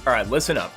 All right, listen up.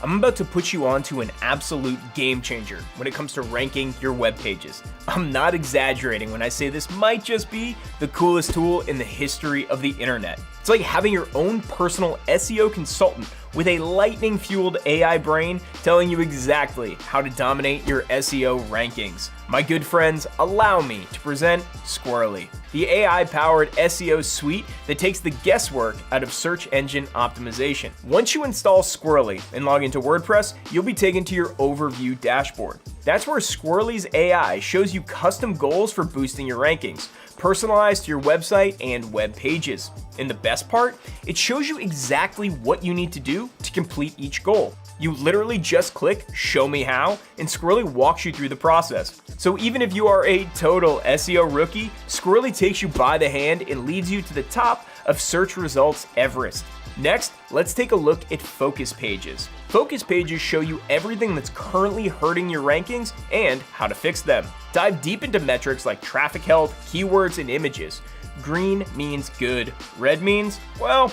I'm about to put you onto an absolute game changer when it comes to ranking your web pages. I'm not exaggerating when I say this might just be the coolest tool in the history of the internet. It's like having your own personal SEO consultant with a lightning-fueled AI brain telling you exactly how to dominate your SEO rankings. My good friends, allow me to present Squirrely, the AI-powered SEO suite that takes the guesswork out of search engine optimization. Once you install Squirrely and log into WordPress, you'll be taken to your overview dashboard. That's where Squirrely's AI shows you custom goals for boosting your rankings, personalized to your website and web pages. And the best part, it shows you exactly what you need to do to complete each goal. You literally just click Show Me How, and Squirrely walks you through the process. So even if you are a total SEO rookie, Squirrely takes you by the hand and leads you to the top of search results Everest. Next, let's take a look at focus pages. Focus pages show you everything that's currently hurting your rankings and how to fix them. Dive deep into metrics like traffic health, keywords, and images. Green means good. Red means, well,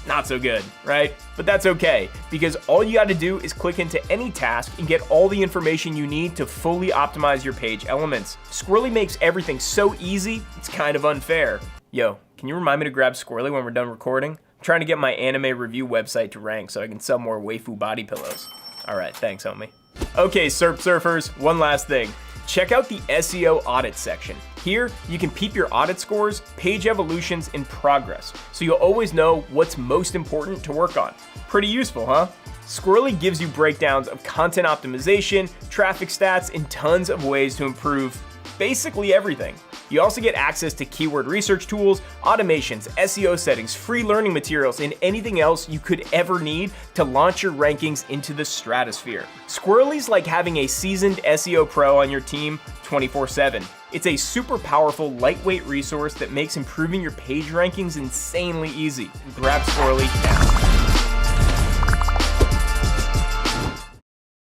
not so good, right? But that's okay, because all you gotta do is click into any task and get all the information you need to fully optimize your page elements. Squirrely makes everything so easy, it's kind of unfair. Yo, can you remind me to grab Squirrely when we're done recording? I'm trying to get my anime review website to rank so I can sell more waifu body pillows. All right, thanks, homie. Okay, SERP surfers, one last thing. Check out the SEO audit section. Here, you can peep your audit scores, page evolutions, and progress, so you'll always know what's most important to work on. Pretty useful, huh? Squirrely gives you breakdowns of content optimization, traffic stats, and tons of ways to improve basically everything. You also get access to keyword research tools, automations, SEO settings, free learning materials, and anything else you could ever need to launch your rankings into the stratosphere. Squirrely's like having a seasoned SEO pro on your team 24/7. It's a super powerful, lightweight resource that makes improving your page rankings insanely easy. Grab Squirrely now.